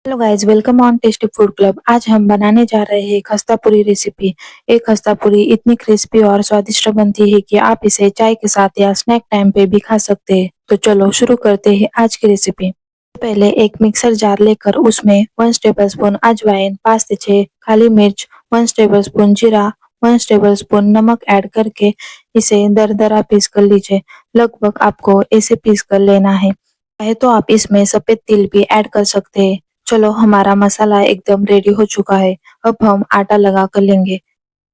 Hello guys, welcome on tasty food club. आज हम बनाने जा रहे हैं खस्ता पूरी रेसिपी। एक खस्ता पूरी इतनी क्रिस्पी और स्वादिष्ट बनती है कि आप इसे चाय के साथ या स्नैक टाइम पे भी खा सकते हैं। तो चलो शुरू करते हैं आज की रेसिपी। पहले एक मिक्सर जार लेकर उसमें 1 टेबलस्पून अजवाइन, 5 से 6 काली मिर्च, 1 टेबलस्पून जीरा, 1 टेबलस्पून नमक ऐड करके इसे दरदरा पीस कर लीजिए। लगभग आपको ऐसे पीस कर लेना है। चाहे तो आप इसमें सफेद तिल भी ऐड कर सकते हैं। चलो हमारा मसाला एकदम रेडी हो चुका है। अब हम आटा लगा कर लेंगे।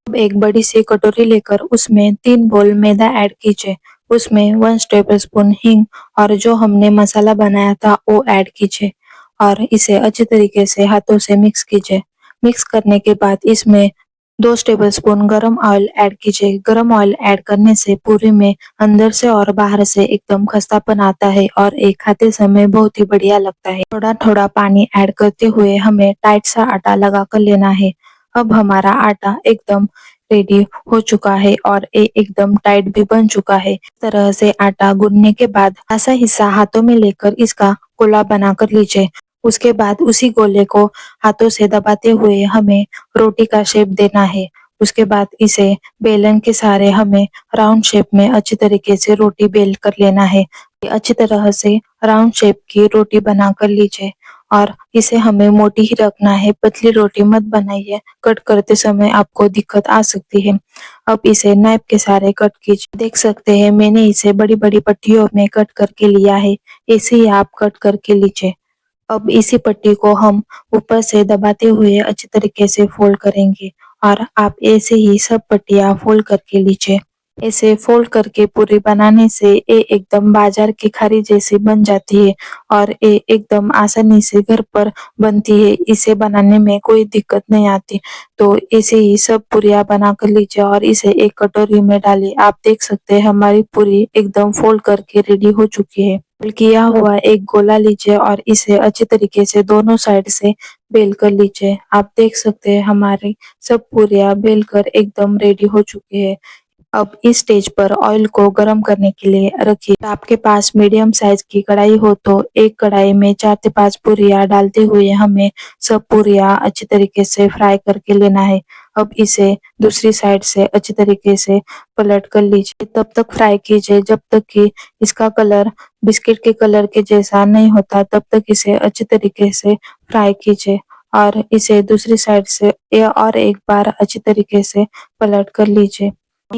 अब एक बड़ी सी कटोरी लेकर उसमें 3 बोल मैदा ऐड कीजिए। उसमें 1 टेबलस्पून हींग और जो हमने मसाला बनाया था वो ऐड कीजिए और इसे अच्छी तरीके से हाथों से मिक्स कीजिए। मिक्स करने के बाद इसमें 2 टेबलस्पून गरम ऑयल ऐड कीजिए। गरम ऑयल ऐड करने से पूरी में अंदर से और बाहर से एकदम खस्तापन आता है और ये खाते समय बहुत ही बढ़िया लगता है। थोड़ा थोड़ा पानी ऐड करते हुए हमें टाइट सा आटा लगा कर लेना है। अब हमारा आटा एकदम रेडी हो चुका है और ये एकदम टाइट भी बन चुका है। इस तरह से आटा गूंदने के बाद ऐसा हिस्सा हाथों में लेकर इसका गोला बना कर लीजिए। उसके बाद उसी गोले को हाथों से दबाते हुए हमें रोटी का शेप देना है। उसके बाद इसे बेलन के सहारे हमें राउंड शेप में अच्छी तरीके से रोटी बेल कर लेना है। अच्छी तरह से राउंड शेप की रोटी बना कर लीजिए और इसे हमें मोटी ही रखना है, पतली रोटी मत बनाइए। कट करते समय आपको दिक्कत आ सकती है। अब इसे नाइफ के सहारे कट कीजिए। देख सकते हैं मैंने इसे बड़ी बड़ी पट्टियों में कट करके लिया है। ऐसे ही आप कट करके लीजिए। अब इसी पट्टी को हम ऊपर से दबाते हुए अच्छी तरीके से फोल्ड करेंगे और आप ऐसे ही सब पट्टियाँ फोल्ड करके लीजिए। ऐसे फोल्ड करके पूरी बनाने से ये एकदम बाजार की खारी जैसी बन जाती है और ये एकदम आसानी से घर पर बनती है। इसे बनाने में कोई दिक्कत नहीं आती। तो ऐसे ही सब पूरियाँ बना कर लीजिए और इसे एक कटोरी में डालिए। आप देख सकते हैं हमारी पूरी एकदम फोल्ड करके रेडी हो चुकी है। किया हुआ एक गोला लीजिए और इसे अच्छी तरीके से दोनों साइड से बेल कर लीजिए। आप देख सकते हैं हमारी सब पूरियाँ बेल कर एकदम रेडी हो चुकी है। अब इस स्टेज पर ऑयल को गरम करने के लिए रखिए। आपके पास मीडियम साइज की कढ़ाई हो तो एक कढ़ाई में 4 से 5 पूरियाँ डालते हुए हमें सब पूरियाँ अच्छी तरीके से फ्राई करके लेना है। अब इसे दूसरी साइड से अच्छी तरीके से पलट कर लीजिए। तब तक फ्राई कीजिए जब तक कि इसका कलर बिस्किट के कलर के जैसा नहीं होता। तब तक इसे अच्छी तरीके से फ्राई कीजिए और इसे दूसरी साइड से और एक बार अच्छी तरीके से पलट कर लीजिए।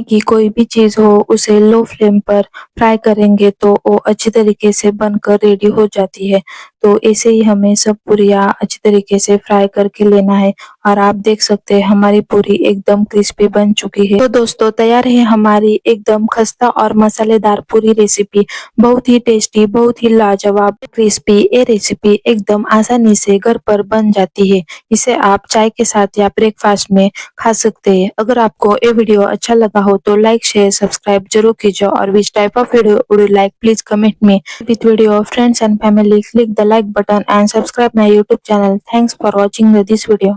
की कोई भी चीज हो उसे लो फ्लेम पर फ्राई करेंगे तो वो अच्छी तरीके से बनकर रेडी हो जाती है। तो ऐसे ही हमें सब पूरियाँ अच्छी तरीके से फ्राई करके लेना है और आप देख सकते हैं हमारी पूरी एकदम क्रिस्पी बन चुकी है। तो दोस्तों तैयार है हमारी एकदम खस्ता और मसालेदार पूरी रेसिपी। बहुत ही टेस्टी, बहुत ही लाजवाब क्रिस्पी ये रेसिपी एकदम आसानी से घर पर बन जाती है। इसे आप चाय के साथ या ब्रेकफास्ट में खा सकते हैं। अगर आपको ये वीडियो अच्छा लगा हो तो लाइक शेयर सब्सक्राइब जरूर कीजिए और which type of video would you like, please comment me with video of friends and family. Click the like button and subscribe my YouTube channel. Thanks for watching this video.